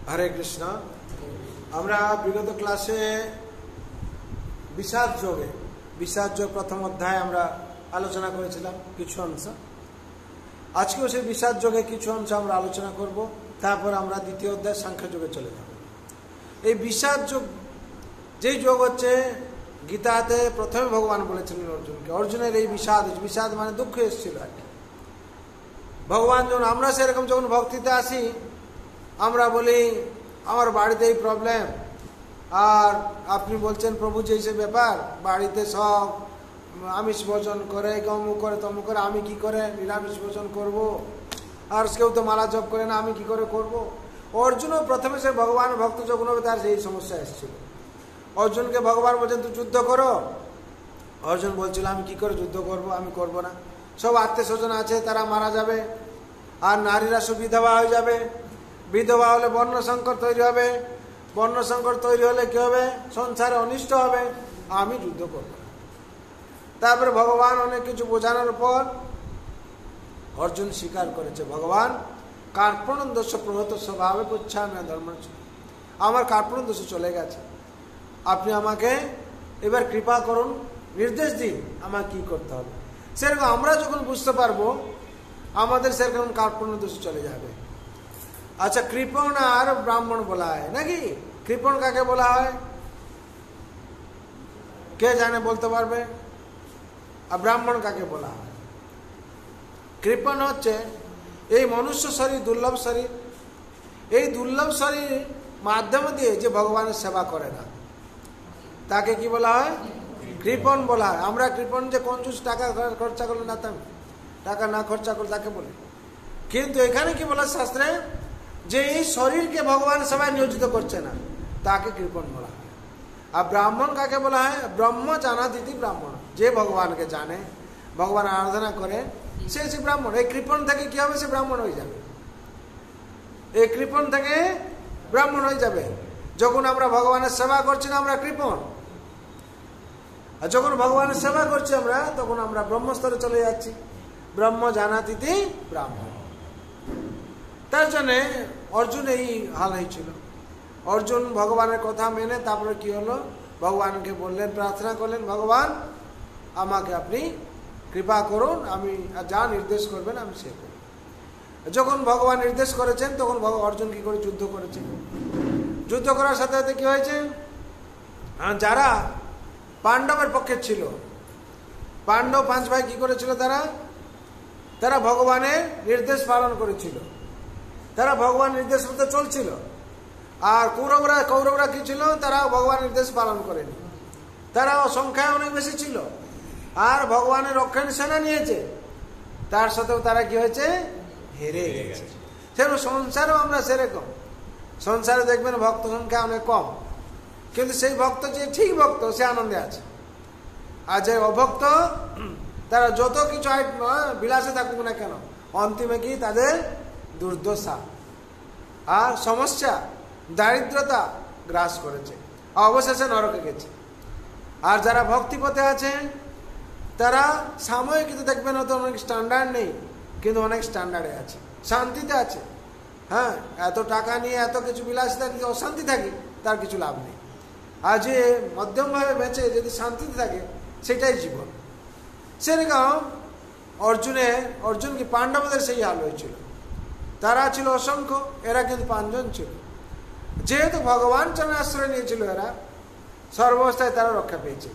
হরে কৃষ্ণ। আমরা বিগত ক্লাসে বিষাদ যোগ প্রথম অধ্যায় আমরা আলোচনা করেছিলাম কিছু অংশ। আজকেও সেই বিষাদ যোগে কিছু অংশ আমরা আলোচনা করব, তারপর আমরা দ্বিতীয় অধ্যায় সাংখ্য যোগে চলে যাব। এই বিষাদ যোগ যেই যোগ হচ্ছে, গীতাতে প্রথমে ভগবান বলেছিলেন অর্জুনকে, অর্জুনের এই বিষাদ মানে দুঃখ এসেছিল আর কি। ভগবান যখন আমরা সেরকম যখন ভক্তিতে আসি, আমরা বলি আমার বাড়িতে এই প্রবলেম, আর আপনি বলছেন প্রভু যে সে ব্যাপার, বাড়িতে সব আমিষ ভোজন করে, অমুক করে তমুক করে, আমি কি করে নিরামিষ ভোজন করব, আর কেউ তো মালা জপ করে না, আমি কি করে করব। অর্জুনও প্রথমে সে ভগবান ভক্ত যখন হবে তার সেই সমস্যা এসেছিল। অর্জুনকে ভগবান বলছেন তুই যুদ্ধ করো, অর্জুন বলছিল আমি কি করে যুদ্ধ করব, আমি করব না। সব আত্মীয় স্বজন আছে, তারা মারা যাবে, আর নারীরা সব বিধবা হয়ে যাবে, বিধবা হলে বর্ণ সংকট তৈরি হবে, বর্ণ সংকট তৈরি হলে কি হবে, সংসারে অনিষ্ট হবে, আমি যুদ্ধ করব না। তারপরে ভগবান অনেক কিছু বোঝানোর পর অর্জুন স্বীকার করেছে, ভগবান কার্পণ্য দোষ প্রহত স্বভাবে পুচ্ছামি ধর্ম, আমার কার্পণ্য দোষ চলে গেছে, আপনি আমাকে এবার কৃপা করুন, নির্দেশ দিন আমার কি করতে হবে। সেরকম আমরা যখন বুঝতে পারবো আমাদের সেরকম কার্পণ্য দোষ চলে যাবে। আচ্ছা, কৃপণ আর ব্রাহ্মণ বলা হয় নাকি? কৃপণ কাকে বলা হয় কে জানে, বলতে পারবে? আর ব্রাহ্মণ কাকে বলা হয়? কৃপণ হচ্ছে এই মনুষ্য শরীর, দুর্লভ শরীর, এই দুর্লভ শরীর মাধ্যম দিয়ে যে ভগবানের সেবা করে না, তাকে কি বলা হয়? কৃপণ বলা হয়। আমরা কৃপণ যে কঞ্জুস, টাকা খরচা করলে না, টাকা না খরচা করলে তাকে বলে। কিন্তু এখানে কি বলা শাস্ত্রে, যে এই শরীরকে ভগবান সেবায় নিয়োজিত করছে না, তাকে কৃপণ বলা হয়। আর ব্রাহ্মণ কাকে বলা হয়? ব্রহ্ম জানাতিথি ব্রাহ্মণ, যে ভগবানকে জানে, ভগবান আরাধনা করে, সে ব্রাহ্মণ। এই কৃপণ থেকে কি হবে? সে ব্রাহ্মণ হয়ে যাবে। এই কৃপণ থেকে ব্রাহ্মণ হয়ে যাবে। যখন আমরা ভগবানের সেবা করছি না, আমরা কৃপণ। আর যখন ভগবানের সেবা করছি আমরা, তখন আমরা ব্রহ্মস্তরে চলে যাচ্ছি, ব্রহ্ম জানাতিথি ব্রাহ্মণ। তার জন্য অর্জুন এই হাল হয়েছিল। অর্জুন ভগবানের কথা মেনে তারপরে কি হলো, ভগবানকে বললেন, প্রার্থনা করলেন, ভগবান আমাকে আপনি কৃপা করুন, আমি যা নির্দেশ করবেন আমি সে করব। যখন ভগবান নির্দেশ করেছেন তখন অর্জুন কি করে যুদ্ধ করেছেন। যুদ্ধ করার সাথে সাথে কি হয়েছে, যারা পাণ্ডবের পক্ষে ছিল, পাণ্ডব 5 ভাই কি করেছিল, তারা ভগবানের নির্দেশ পালন করেছিল, তারা ভগবান নির্দেশ মতো চলছিল। আর কৌরবরা কি ছিল, তারা ভগবান নির্দেশ পালন করেনি, তারা সংখ্যায় অনেক বেশি ছিল, আর ভগবানের রক্ষণ সেনা নিয়েছে, তার সাথেও তারা কি হয়েছে, হেরে গেছে। সেরকম সংসারেও আমরা সেরকম, সংসারে দেখবেন ভক্ত সংখ্যা অনেক কম, কিন্তু সেই ভক্ত যে ঠিক ভক্ত সে আনন্দে আছে, আর যে অভক্ত তারা যত কিছু বিলাসে থাকুক না কেন, অন্তিমে কি তাদের দুর্দশা আর সমস্যা, দারিদ্রতা গ্রাস করেছে, অবশেষে নরকে গেছে। আর যারা ভক্তিপথে আছে তারা সাময়িক দেখবেন হয়তো অনেক স্ট্যান্ডার্ড নেই, কিন্তু অনেক স্ট্যান্ডার্ডে আছে, শান্তিতে আছে। হ্যাঁ, এত টাকা নিয়ে এত কিছু বিলাসিতা নিয়ে অশান্তি থাকি, তার কিছু লাভ নেই। আর যে মধ্যমভাবে বেঁচে যদি শান্তিতে থাকে, সেটাই জীবন। সেরকম অর্জুন কি পাণ্ডবদের সেই হাল হয়েছিল। তারা ছিল অসংখ্য, এরা কিন্তু 5 জন ছিল। যেহেতু ভগবান চরণে আশ্রয় নিয়েছিল, এরা সর্বাবস্থায় তারা রক্ষা পেয়েছে।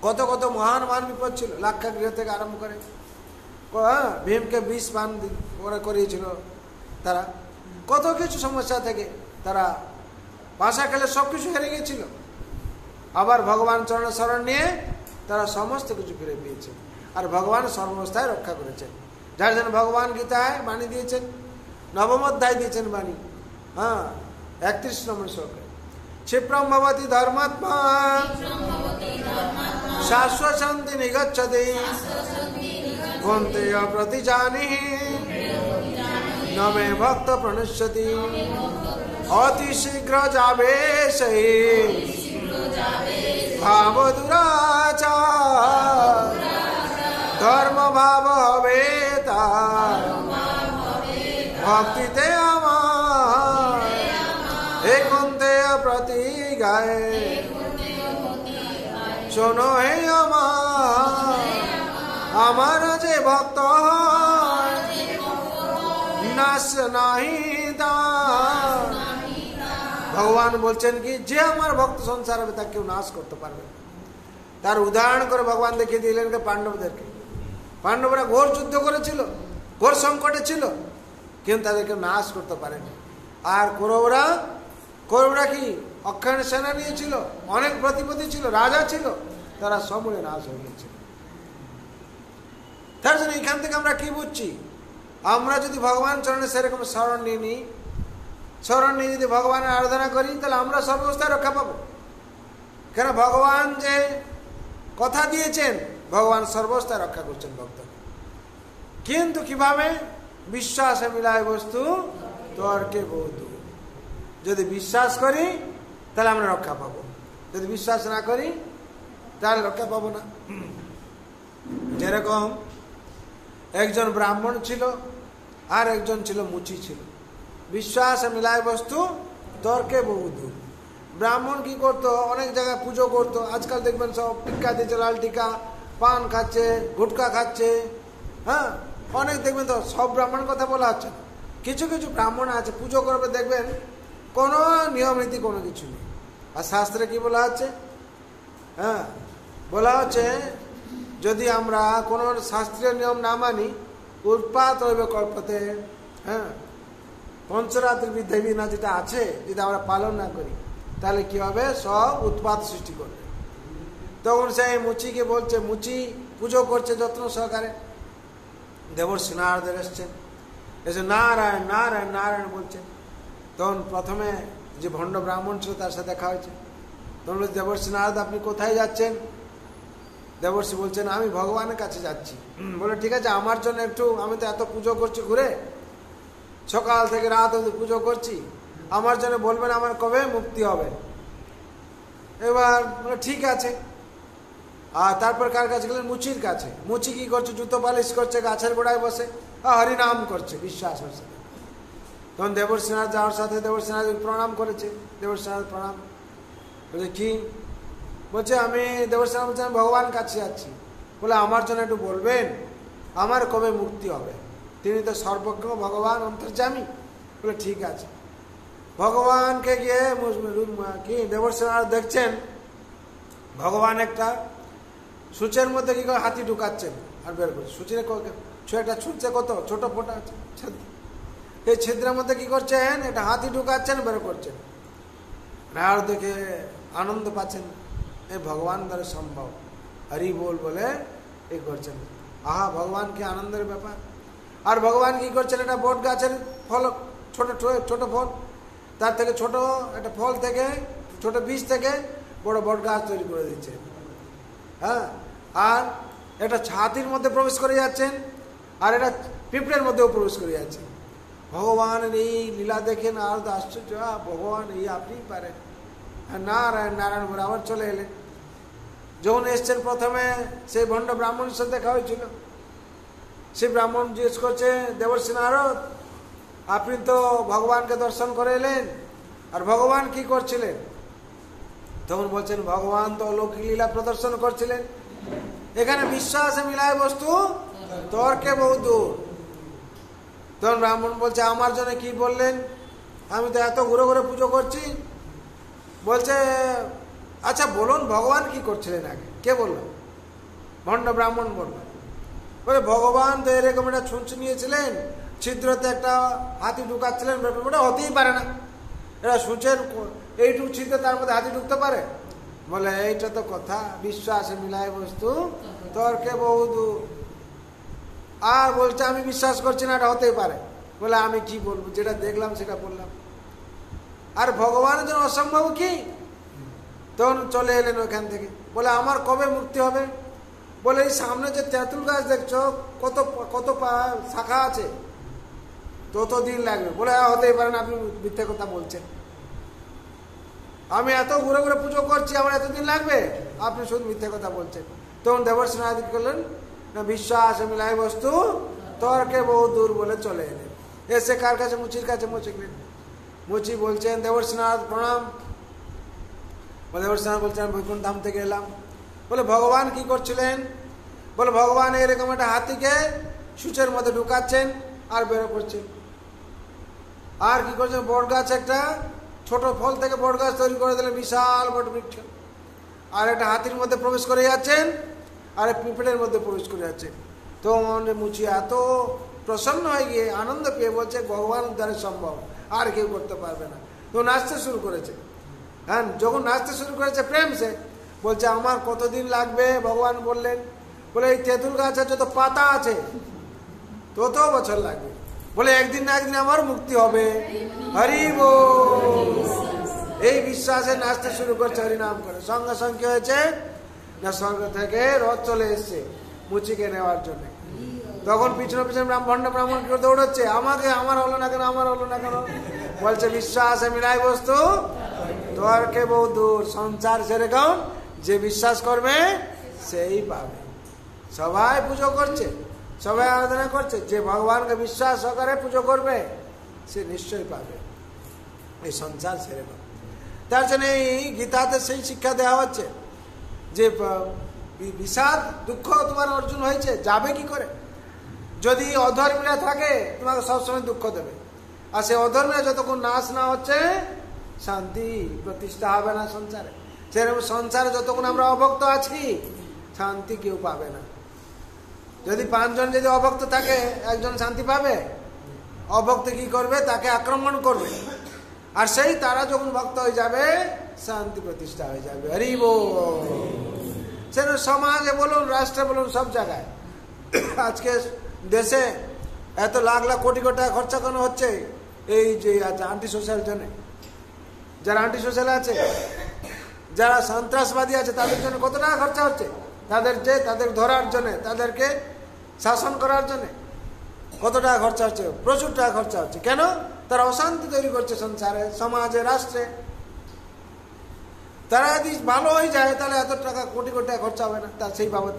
কত কত মহান বিপদ ছিল, লাক্ষাগৃহ থেকে আরম্ভ করে, ভীমকে বিষ পান করিয়েছিল তারা, কত কিছু সমস্যা থেকে তারা ভাষা খেলে সবকিছু হেরে গিয়েছিল। আবার ভগবান চরণে শরণ নিয়ে তারা সমস্ত কিছু ফিরে পেয়েছে, আর ভগবান সর্বাবস্থায় রক্ষা করেছেন। যার জন্য ভগবান গীতায় বাণী দিয়েছেন, 9ম অধ্যায় দিয়েছেন বাণী, 31 নম্বর শ্লোকে, ক্ষিপ্রম ভবতি ধর্মাত্মা শাশ্বত শান্তি নিগচ্ছতি ভন্তেয় প্রতিজানিহি নমে ভক্ত প্রণশ্যতি অতি শীঘ্র যাবে সেই ভাব দুরাচার ধর্ম ভাব হবে তার ভক্তিতে আমার হে কুন্তেয় প্রতি গায়ে শোনো হে আমার যে ভক্ত নাশ নাহি দান। ভগবান বলছেন কি যে আমার ভক্ত সংসার হবে তাকে কেউ নাশ করতে পারবে। তার উদাহরণ করে ভগবান দেখিয়ে দিলেন পাণ্ডবদেরকে। পাণ্ডবরা ঘোর যুদ্ধ করেছিল, ঘোর সংকটে ছিল, কিন্তু তাদেরকে নাশ করতে পারেনি। আর কৌরবরা কি অক্ষয় সেনা নিয়েছিল, অনেক প্রতিপত্তি ছিল, রাজা ছিল, তারা সমূলে নাশ হয়ে গিয়েছিল। তার জন্য এখান থেকে আমরা কি বুঝছি, আমরা যদি ভগবান চরণে সেরকম স্মরণ নিয়ে যদি ভগবানের আরাধনা করি তাহলে আমরা সর্বাবস্থায় রক্ষা পাবো। কেন ভগবান যে কথা দিয়েছেন, ভগবান সর্বাবস্থায় রক্ষা করছেন ভক্তকে। কিন্তু কিভাবে? বিশ্বাসে মিলায় বস্তু তর্কে বহুত। যদি বিশ্বাস করি তাহলে আমরা রক্ষা পাবো, যদি বিশ্বাস না করি তাহলে রক্ষা পাবো না। যেরকম একজন ব্রাহ্মণ ছিল আর একজন ছিল মুচি ছিল। বিশ্বাস মিলায় বস্তু তর্কে বহু দূর। ব্রাহ্মণ কি করতো, অনেক জায়গায় পুজো করতো। আজকাল দেখবেন সব টিকা দিচ্ছে, লাল টিকা, পান খাচ্ছে, গুটকা খাচ্ছে। হ্যাঁ, অনেক দেখবেন তো, সব ব্রাহ্মণ কথা বলা হচ্ছে। কিছু কিছু ব্রাহ্মণ আছে পুজো করবে, দেখবেন কোনো নিয়ম নীতি কোনো কিছু নেই। আর শাস্ত্রে কি বলা হচ্ছে? হ্যাঁ, বলা হচ্ছে যদি আমরা কোনো শাস্ত্রীয় নিয়ম না মানি, উৎপাত হইবে কল্পতে। হ্যাঁ, পঞ্চরাত্রি বিধি না যেটা আছে, যদি আমরা পালন না করি তাহলে কি হবে? সব উৎপাত সৃষ্টি করবে। তখন সেই মুচিকে বলছে, মুচি পুজো করছে যত্ন সহকারে। দেবর্ষি নারদের এসছেন, এসে নারায়ণ নারায়ণ নারায়ণ বলছেন। তখন প্রথমে যে ভণ্ড ব্রাহ্মণ ছিল তার সাথে দেখা হয়েছে। তখন বলছে, দেবর্ষি নারদ আপনি কোথায় যাচ্ছেন? দেবর্ষি বলছেন আমি ভগবানের কাছে যাচ্ছি। বলে ঠিক আছে, আমার জন্য একটু, আমি তো এত পুজো করছি ঘুরে, সকাল থেকে রাত অবধি পুজো করছি, আমার জন্য বলবেন আমার কবে মুক্তি হবে। এবার ঠিক আছে। আর তারপর কার কাছে গেলেন? মুচির কাছে। মুচি কি করছে? জুতো পালিশ করছে, গাছের গোড়ায় বসে হরিনাম করছে বিশ্বাসের সাথে। তখন দেবর্ষিনাথ যাওয়ার সাথে দেবর্ষিনাথ প্রণাম করেছে। দেবর্ষিনাথ প্রণাম বলছে কি? বলছে আমি দেবর্ষিনাথ বলছে আমি ভগবান কাছে যাচ্ছি। বলে আমার জন্য একটু বলবেন আমার কবে মুক্তি হবে? তিনি তো সর্বজ্ঞ ভগবান, অন্তর্যামী। বলে ঠিক আছে। ভগবানকে গিয়ে কি দেবর্ষিনাথ দেখছেন ভগবান একটা সূচের মধ্যে কি করে হাতি ঢুকাচ্ছেন আর বের করছে। সূচের একটা ছুটছে, কত ছোট ফোটা আছে, এই ছিদ্রের মধ্যে কি করছেন? এটা হাতি ঢুকাচ্ছেন, বের করছেন। আর দেখে আনন্দ পাচ্ছেন, এই ভগবান দ্বারা সম্ভব, হরি বল বলে এই করছেন। আহা, ভগবান কি আনন্দের ব্যাপার। আর ভগবান কি করছেন? এটা বট গাছের ফল, ছোট ছোট ফল, তার থেকে ছোট একটা ফল থেকে, ছোট বীজ থেকে বড় বট গাছ তৈরি করে দিচ্ছেন। হ্যাঁ, আর এটা ছাতির মধ্যে প্রবেশ করে যাচ্ছেন, আর এটা পিঁপড়ের মধ্যেও প্রবেশ করে যাচ্ছেন। ভগবানের এই লীলা দেখেন আর তো আশ্চর্য, ভগবান এই আপনিই পারেন। নারায়ণ নারায়ণ বলে আবার চলে এলেন। যখন এসছেন প্রথমে সেই ভণ্ড ব্রাহ্মণের সাথে দেখা হয়েছিল। সেই ব্রাহ্মণ জিজ্ঞেস করছে, দেবর্ষি নারদ আপনি তো ভগবানকে দর্শন করে এলেন, আর ভগবান কি করছিলেন? তখন বলছেন ভগবান তো অলৌকিক লীলা প্রদর্শন করছিলেন। এখানে বিশ্বাসে মিলায় বস্তু তর্কে বহু দূর। তখন ব্রাহ্মণ বলছে আমার জন্য কি বললেন? আমি তো এত ঘুরে ঘুরে পুজো করছি। বলছে আচ্ছা বলুন ভগবান কি করছিলেন আগে? কে বলল? ভণ্ড ব্রাহ্মণ বলল। বলে ভগবান তো এরকম একটা ছুঁচ নিয়েছিলেন, ছিদ্রতে একটা হাতি ঢুকাচ্ছিলেন। ওটা হতেই পারে না, এটা সূচের এইটুকু ছিদ্র, তার মধ্যে হাতি ঢুকতে পারে? বলে এইটা তো কথা, বিশ্বাসে মিলায় বস্তু তর্কে বহু দূর। আর বলছে আমি বিশ্বাস করছি না, এটা হতেই পারে। বলে আমি কি বলবো, যেটা দেখলাম সেটা বললাম। আর ভগবানের জন্য অসম্ভব কি? তখন চলে এলেন ওখান থেকে। বলে আমার কবে মুক্তি হবে? বলে এই সামনে যে তেঁতুল গাছ দেখছো, কত কত শাখা আছে, ততদিন লাগবে। বলে হতেই পারে না, আপনি মিথ্যে কথা বলছেন। আমি এত ঘুরে ঘুরে পুজো করছি, আমার এতদিন লাগবে? আপনি শুধু মিথ্যে কথা বলছেন। তখন দেবর্ষি নারদ কি করলেন? না বিশ্বাস মিলাই বস্তু তর্কে বহু দূর বলে চলে এলেন। এসে কার কাছে? মুচির কাছে পৌঁছে গেলেন। মুচি বলছেন দেবর্ষীনাথ প্রণাম। দেবর্ষীনাথ বলছেন বৈকুণ্ঠ ধাম থেকে এলাম। বলে ভগবান কি করছিলেন? বলে ভগবান এরকম একটা হাতিকে সূচের মধ্যে ঢুকাচ্ছেন আর বেরো করছেন। আর কি করছেন, বট গাছ একটা ছোট ফল থেকে বট গাছ তৈরি করে দিলেন, বিশাল বট বৃক্ষ। আর একটা হাতির মধ্যে প্রবেশ করে যাচ্ছেন আর পিঁপড়ের মধ্যে প্রবেশ করে যাচ্ছেন। তো মুচি এত প্রসন্ন হয়ে গিয়ে আনন্দ পেয়ে বলছে ভগবান দ্বারা সম্ভব, আর কেউ করতে পারবে না। তো নাচতে শুরু করেছে। হ্যাঁ, যখন নাচতে শুরু করেছে প্রেম সে বলছে আমার কতদিন লাগবে? ভগবান বললেন বলে এই তেঁতুল গাছের যত পাতা আছে তত বছর লাগবে। বলে একদিন না একদিন আমার মুক্তি হবে। হরি বল। এই বিশ্বাসে নাচতে শুরু করছে হরিনাম করে। সঙ্গে সঙ্গে কি হয়েছে না, স্বর্গ থেকে রথ চলে এসছে মুচিকে নেওয়ার জন্য। তখন পিছনে পিছনে ব্রাহ্মণ কেউ দৌড়চ্ছে, আমাকে, আমার হলো না কেন, আমার হলো না কেন? বলছে বিশ্বাসে মিলাই বস্তু তর্কে বহু দূর। সংসার সেরকম, যে বিশ্বাস করবে সেই পাবে। সবাই পুজো করছে, সবাই আরাধনা করছে, যে ভগবানকে বিশ্বাস সহকারে পুজো করবে সে নিশ্চয়ই পাবে। এই সংসার সেরকম। তার জন্য এই গীতাতে সেই শিক্ষা দেওয়া হচ্ছে যে বিষাদ দুঃখ তোমার অর্জন হয়েছে, যাবে কি করে? যদি অধর্মীরা থাকে তোমাকে সবসময় দুঃখ দেবে, আর সে অধর্মীরা যতক্ষণ নাশ না হচ্ছে শান্তি প্রতিষ্ঠা হবে না সংসারে। সেরকম সংসারে যতক্ষণ আমরা অভক্ত আছি শান্তি কেউ পাবে না। যদি 5 জন যদি অভক্ত থাকে, একজন শান্তি পাবে? অভক্ত কি করবে? তাকে আক্রমণ করবে। আর সেই তারা যখন ভক্ত হয়ে যাবে শান্তি প্রতিষ্ঠা হয়ে যাবে। হরি বল। সেটা সমাজে বলুন, রাষ্ট্রে বলুন, সব জায়গায়। আজকে দেশে এত লাখ লাখ কোটি কোটি টাকা খরচা কেন হচ্ছে? এই যে আন্টি সোশ্যাল জন্য, যারা আন্টি সোশ্যাল আছে, যারা সন্ত্রাসবাদী আছে, তাদের জন্য কত টাকা খরচা হচ্ছে? তাদের ধরার জন্য, তাদেরকে শাসন করার জন্য কত টাকা খরচা হচ্ছে? প্রচুর টাকা খরচা হচ্ছে। কেন? তারা অশান্তি তৈরি করছে সংসারে, সমাজে, রাষ্ট্রে। তারা যদি ভালো হয়ে যায় তাহলে এত টাকা কোটি কোটি টাকা খরচা হবে না তার সেই বাবদ।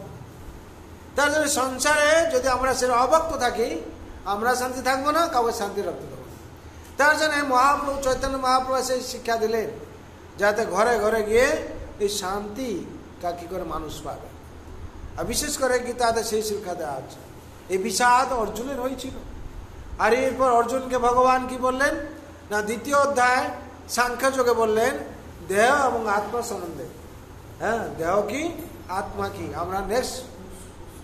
তার জন্য সংসারে যদি আমরা সেটা অভক্ত থাকি, আমরা শান্তি থাকবো না, কাউকে শান্তি রাখতে দেবো না। তার জন্য মহাপ্রভু চৈতন্য মহাপ্রভু সেই শিক্ষা দিলেন যাতে ঘরে ঘরে গিয়ে এই শান্তি কি করে মানুষ পাবে। আর বিশেষ করে গীতাতে সেই শিক্ষা দেওয়া আছে। এই বিষাদ অর্জুনের হয়েছিল। আর এরপর অর্জুনকে ভগবান কি বললেন না, দ্বিতীয় অধ্যায় সাংখ্য যোগে বললেন দেহ এবং আত্মা সম্বন্ধে। হ্যাঁ, দেহ কি, আত্মা কি, আমরা নেক্সট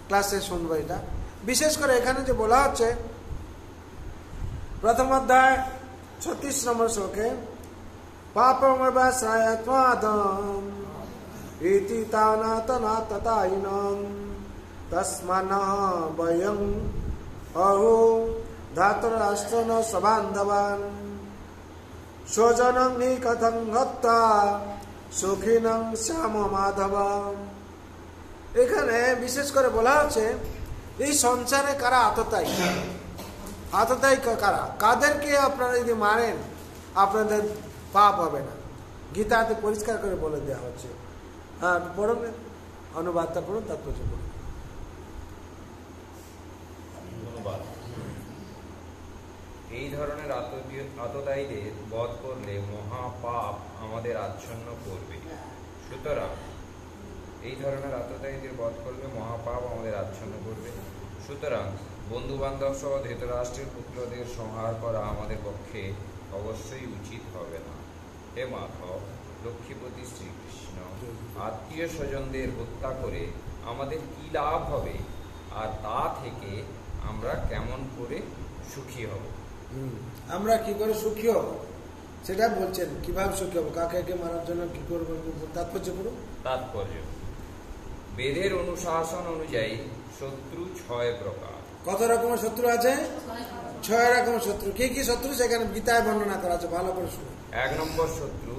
ক্লাসে শুনবো এটা। বিশেষ করে এখানে যে বলা হচ্ছে প্রথম অধ্যায় 36 নম্বর শ্লোকে পাপমবাসায়াত্মাদম ইতি তানাতনা ততাইনম তস্মানঃ বয়ং অহো ধাতরাষ্ট্রন সবান্ধবান স্বজনং হি কথং হত্যা সুখিনং শ্যাম মাধব। এখানে বিশেষ করে বলা হচ্ছে এই সংসারে কারা আততায়ী, আততায়ী কারা, কাদেরকে আপনারা যদি মারেন আপনাদের পাপ হবে না। গীতাতে পরিষ্কার করে বলে দেওয়া হচ্ছে। হ্যাঁ, পড়ুন, অনুবাদটা পড়ুন, তাৎপর্য পড়ুন। এই ধরনের আততায়ীদের বধ করলে মহাপাপ আমাদের আচ্ছন্ন করবে। সুতরাং এই ধরনের আততায়ীদের বধ করলে মহাপাপ আমাদের আচ্ছন্ন করবে। সুতরাং বন্ধু বান্ধব সহ ধৃতরাষ্ট্রের পুত্রদের সংহার করা আমাদের পক্ষে অবশ্যই উচিত হবে না। হে মাধব, লক্ষ্মীপতি শ্রীকৃষ্ণ, আত্মীয় স্বজনদের হত্যা করে আমাদের কি লাভ হবে, আর তা থেকে আমরা কেমন করে সুখী হব? আমরা কি করে সুখী হব সেটা বলছেন। কিভাবে সুখী হব, কাকে মারার জন্য কি করবো, তাৎপর্য করুন। তাৎপর্য, বেদের অনুশাসন অনুযায়ী শত্রু 6 প্রকার। কত রকমের শত্রু আছে? 6 রকমের শত্রু। কি কি শত্রু সেখানে গীতায় বর্ণনা করা আছে, ভালো করে শুনুন। 1 নম্বর শত্রু,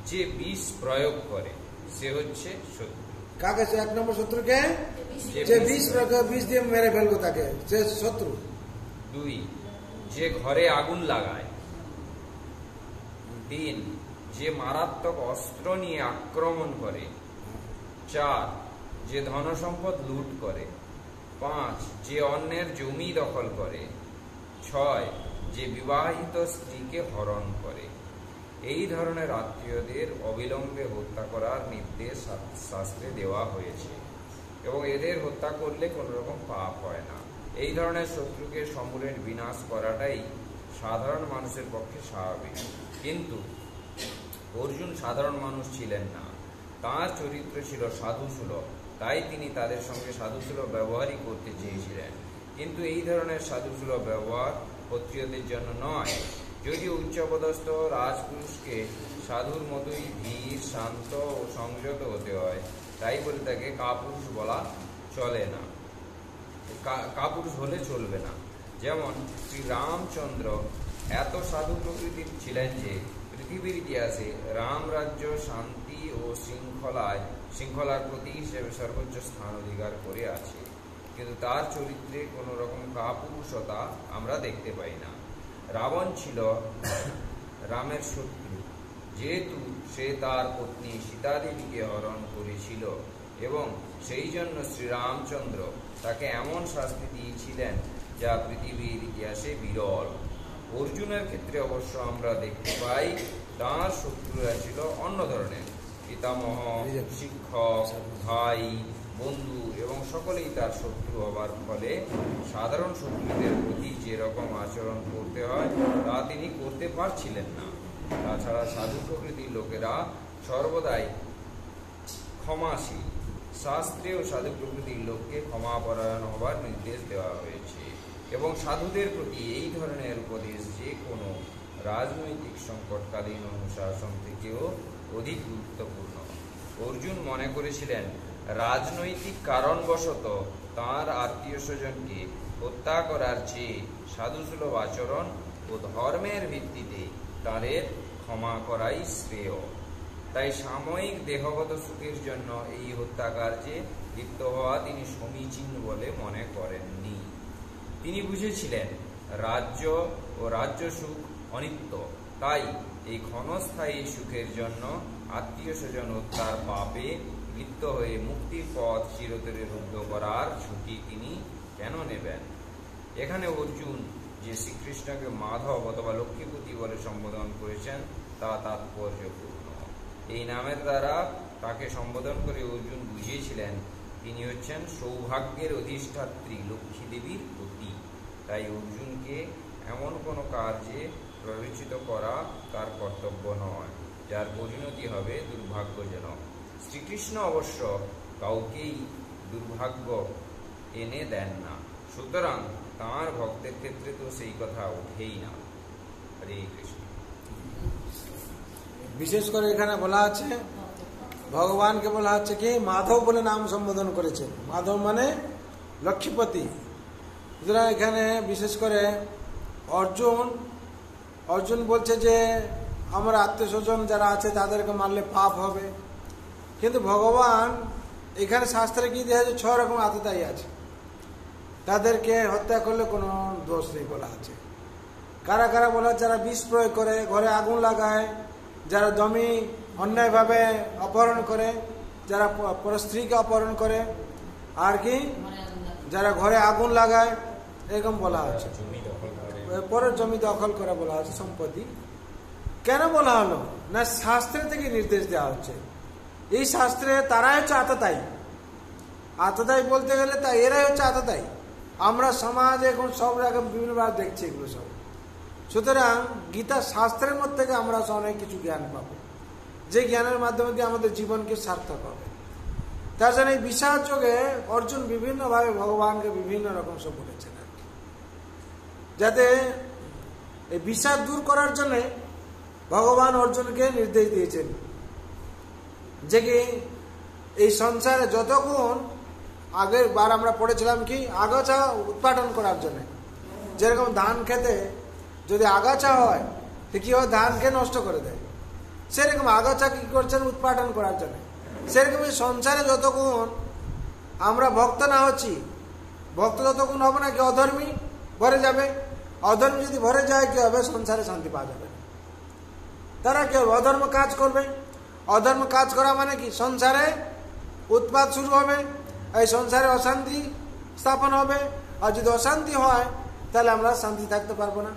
যে বিষ প্রয়োগ করে সে হচ্ছে শত্রু। কাকে? 1 নম্বর শত্রুকে যে বিষ দিয়ে মেরে ফেলবো তাকে, সে শত্রু। 2, যে ঘরে আগুন লাগায়। 3, যে মারাত্মক অস্ত্র নিয়ে আক্রমণ করে। 4, যে ধনসম্পদ লুট করে। 5, যে অন্যের জমি দখল করে। 6, যে বিবাহিত স্ত্রীকে হরণ করে। এই ধরনের আত্মীয়দের অবিলম্বে হত্যা করার নির্দেশ শাস্ত্রে দেওয়া হয়েছে এবং এদের হত্যা করলে কোনো রকম পাপ হয় না। এই ধরনের শত্রুকে সমূলে বিনাশ করাটাই সাধারণ মানুষের পক্ষে স্বাভাবিক। কিন্তু অর্জুন সাধারণ মানুষ ছিলেন না, তাঁর চরিত্র ছিল সাধুসুলভ, তাই তিনি তাদের সঙ্গে সাধুসুলভ ব্যবহারই করতে চেয়েছিলেন। কিন্তু এই ধরনের সাধুসুলভ ব্যবহার ক্ষত্রিয়দের জন্য নয়। যদিও উচ্চপদস্থ রাজপুরুষকে সাধুর মতোই ধীর, শান্ত ও সংযত হতে হয়, তাই বলে তাকে কাপুরুষ বলা চলে না, কাপুরুষ হলে চলবে না। যেমন শ্রী রামচন্দ্র এত সাধু প্রকৃতির ছিলেন যে পৃথিবীর ইতিহাসে রাম রাজ্য শান্তি ও শৃঙ্খলার প্রতি হিসেবে সর্বোচ্চ স্থান অধিকার করে আছে, কিন্তু তার চরিত্রে কোনো রকম কাপুরুষতা আমরা দেখতে পাই না। রাবণ ছিল রামের শত্রু, যেহেতু সে তার পত্নী সীতাদেবীকে হরণ করেছিল এবং সেই জন্য শ্রীরামচন্দ্র তাকে এমন শাস্তি দিয়েছিলেন যা পৃথিবীর ইতিহাসে বিরল। অর্জুনের ক্ষেত্রে অবশ্য আমরা দেখতে পাই তাঁর শত্রুরা ছিল অন্য ধরনের। পিতামহ, শিক্ষক, ভাই, বন্ধু এবং সকলেই তার শত্রু হবার ফলে সাধারণ শত্রুদের প্রতি যেরকম আচরণ করতে হয় তা তিনি করতে পারছিলেন না। তাছাড়া সাধু প্রকৃতির লোকেরা সর্বদাই ক্ষমাশীল। শাস্ত্রেও সাধু প্রকৃতির লোককে ক্ষমাপরায়ণ হবার নির্দেশ দেওয়া হয়েছে এবং সাধুদের প্রতি এই ধরনের উপদেশ যে কোনো রাজনৈতিক সংকটকালীন অনুশাসন থেকেও অধিক গুরুত্বপূর্ণ। অর্জুন মনে করেছিলেন রাজনৈতিক কারণবশত তাঁর আত্মীয় স্বজনকে হত্যা করার চেয়ে সাধুসুলভ আচরণ ও ধর্মের ভিত্তিতে তাদের ক্ষমা করাই শ্রেয়। তাই সাময়িক দেহগত সুখের জন্য এই হত্যাকার্যে লিপ্ত হওয়া তিনি সমীচীন বলে মনে করেননি। তিনি বুঝেছিলেন রাজ্য ও রাজ্য সুখ অনিত্য, তাই এই ক্ষণস্থায়ী সুখের জন্য আত্মীয় স্বজন হত্যার পাপে লিপ্ত হয়ে মুক্তির পথ চিরতরে রুদ্ধ করার ঝুঁকি তিনি কেন নেবেন? এখানে অর্জুন যে শ্রীকৃষ্ণকে মাধব অথবা লক্ষ্মীপতি বলে সম্বোধন করেছেন তা তাৎপর্যপূর্ণ। এই নামের দ্বারা তাকে সম্বোধন করে অর্জুন বুঝিয়েছিলেন তিনি হচ্ছেন সৌভাগ্যের অধিষ্ঠাত্রী লক্ষ্মী দেবীর পতি। তাই অর্জুনকে এমন কোনো কার্যে প্ররোচিত করা তার কর্তব্য নয় যার পরিণতি হবে দুর্ভাগ্যজনক। শ্রীকৃষ্ণ অবশ্য কাউকেই দুর্ভাগ্য এনে দেন না, সুতরাং তাঁর ভক্তের ক্ষেত্রে তো সেই কথা ওঠেই না। হরে কৃষ্ণ। বিশেষ করে এখানে বলা আছে ভগবানকে বলা হচ্ছে কি মাধব বলে নাম সম্বোধন করেছেন। মাধব মানে লক্ষ্মীপতি। সুতরাং এখানে বিশেষ করে অর্জুন বলছে যে আমার আত্মীয় স্বজন যারা আছে তাদেরকে মারলে পাপ হবে, কিন্তু ভগবান এখানে শাস্ত্রে কি দেওয়া আছে 6 রকম আততায়ী আছে, তাদেরকে হত্যা করলে কোনো দোষ নেই বলা আছে। কারা কারা বলা, যারা বিষ প্রয়োগ করে, ঘরে আগুন লাগায়, যারা জমি অন্যায়ভাবে অপহরণ করে, যারা পরস্ত্রীকে অপহরণ করে, আর কি যারা ঘরে আগুন লাগায়, এরকম বলা আছে। পরের জমি দখল করে বলা হচ্ছে সম্পত্তি। কেন বলা হলো না? শাস্ত্রে থেকে নির্দেশ দেওয়া হচ্ছে। এই শাস্ত্রে তারাই হচ্ছে আততায়ী। আততায়ী বলতে গেলে তা এরাই হচ্ছে আততায়ী। আমরা সমাজে এখন সব রকম বিভিন্নভাবে দেখছি এগুলো সব। সুতরাং গীতা শাস্ত্রের মধ্যে থেকে আমরা অনেক কিছু জ্ঞান পাবো, যে জ্ঞানের মাধ্যমে দিয়ে আমাদের জীবনকে সার্থক হবে। তার জন্য এই বিষাদ যোগে অর্জুন বিভিন্নভাবে ভগবানকে বিভিন্ন রকম সব বলেছেন আর কি, যাতে এই বিষাদ দূর করার জন্য ভগবান অর্জুনকে নির্দেশ দিয়েছেন যে কি এই সংসারে যতক্ষণ, আগের বার আমরা পড়েছিলাম কি আগাছা উৎপাদন করার জন্য, যেরকম ধান খেতে যদি আগাছা হয় সে কি হয়, ধানকে নষ্ট করে দেয়, সেরকম আগাছা কি করছেন উৎপাদন করার জন্য। সেরকম এই সংসারে যতক্ষণ আমরা ভক্ত না হচ্ছি, ভক্ত যতক্ষণ হবে না কি অধর্মী ভরে যাবে। অধর্মী যদি ভরে যায় কি হবে, সংসারে শান্তি পাওয়া যাবে না। তারা কি হবে, অধর্ম কাজ করবে। অধর্ম কাজ করা মানে কি সংসারে উৎপাত শুরু হবে, এই সংসারে অশান্তি স্থাপন হবে। আর যদি অশান্তি হয় তাহলে আমরা শান্তি থাকতে পারবো না।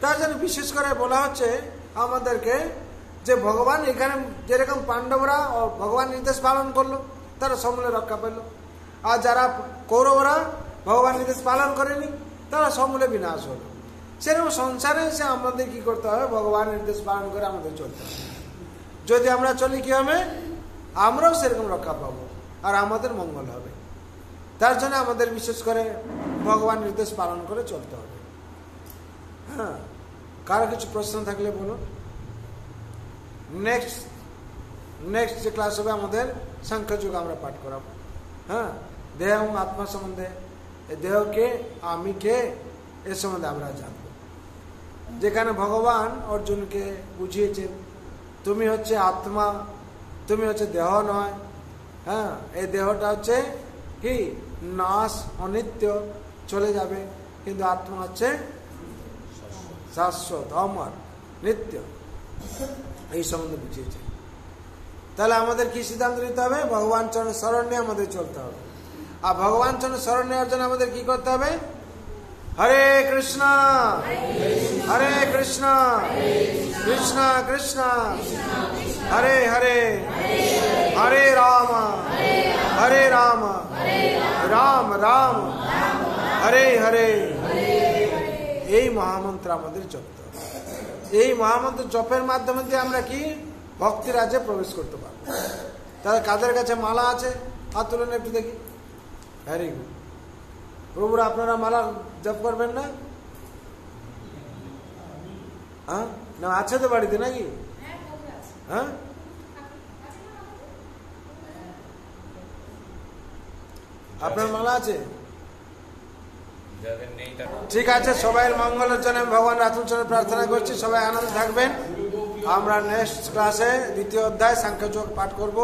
তার জন্য বিশেষ করে বলা হচ্ছে আমাদেরকে যে ভগবান এখানে যেরকম পাণ্ডবরা ও ভগবান নির্দেশ পালন করলো তারা সমূলে রক্ষা পেল, আর যারা কৌরবরা ভগবান নির্দেশ পালন করেনি তারা সমূলে বিনাশ হলো। সেরকম সংসারে এসে আমাদের কি করতে হবে? ভগবান নির্দেশ পালন করে আমাদের চলতে হবে। যদি আমরা চলি কি হবে? আমরাও সেরকম রক্ষা পাবো আর আমাদের মঙ্গল হবে। তার জন্য আমাদের বিশেষ করে ভগবান নির্দেশ পালন করে চলতে হবে। হ্যাঁ, কারো কিছু প্রশ্ন থাকলে বলুন। নেক্সট যে ক্লাস হবে আমাদের সাংখ্যযোগ আমরা পাঠ করাবো। হ্যাঁ, দেহ এবং আত্মা সম্বন্ধে, দেহকে আমি কে এ সম্বন্ধে আমরা জানবো। যেখানে ভগবান অর্জুনকে বুঝিয়েছেন তুমি হচ্ছে আত্মা, তুমি হচ্ছে দেহ নয়। হ্যাঁ, এই দেহটা হচ্ছে কি নাশ, অনিত্য, চলে যাবে, কিন্তু আত্মা হচ্ছে শাশ্বত, অমর, নিত্য। এই সম্বন্ধে বুঝিয়েছে। তাহলে আমাদের কি সিদ্ধান্ত নিতে হবে? ভগবান চরণের শরণ নিয়ে আমাদের চলতে হবে। আর ভগবান চরণের শরণ নেওয়ার জন্য আমাদের কি করতে হবে? হরে কৃষ্ণ হরে কৃষ্ণ কৃষ্ণ কৃষ্ণ হরে হরে, হরে রাম হরে রাম রাম রাম হরে হরে। এই মহামন্ত্র আমাদের জপতে হবে। এই মহামন্ত্র জপের মাধ্যমে দিয়ে আমরা কি ভক্তি রাজ্যে প্রবেশ করতে পারবো। তাহলে কাদের কাছে মালা আছে হাত তুলেন একটু দেখি। Very good. প্রভুরা আপনারা মালা জপ করবেন না? হ্যাঁ, না আছে তো বাড়িতে নাকি? হ্যাঁ, আপনার মালা আছে? ঠিক আছে, সবাই মঙ্গলের জন্য ভগবান রাতুল চরণে প্রার্থনা করছি। সবাই আনন্দ থাকবেন। আমরা নেক্সট ক্লাসে দ্বিতীয় অধ্যায় সাংখ্যযোগ পাঠ করব।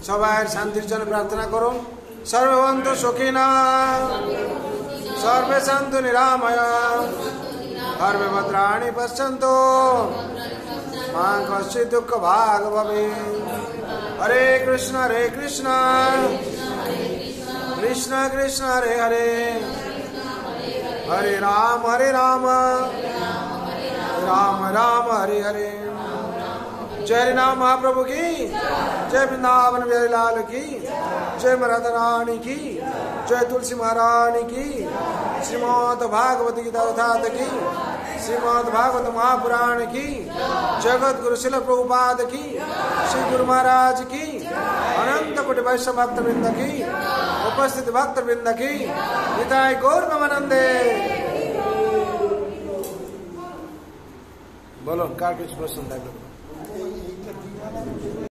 সবাই শান্তির জন্য প্রার্থনা করুন। সর্ববন্ধু সুখিনা সর্বে সন্তু নিরাময় সর্বে ভদ্রাণি পশ্যন্তু মা কশ্চিৎ দুঃখ ভাগ ভবে। হরে কৃষ্ণ কৃষ্ণ কৃষ্ণ হরে হরে, हरे राम राम राम हरे हरे। जय नाम महाप्रभु की जय, वृंदावन बिहारी लाल की जय, राधा रानी की जय, तुलसी महारानी की, श्रीमद् भागवत गीता यथार्थ की, श्रीमद् भागवत महापुराण की, जगत गुरु शिल प्रभुपाद की, श्री गुरु महाराज की, अनंत कोटि वैष्णव भक्त वृंद की, उपस्थित भक्त वृंद की, निताय गौर नमानंदे। बोलो, कार किस प्रश्न था?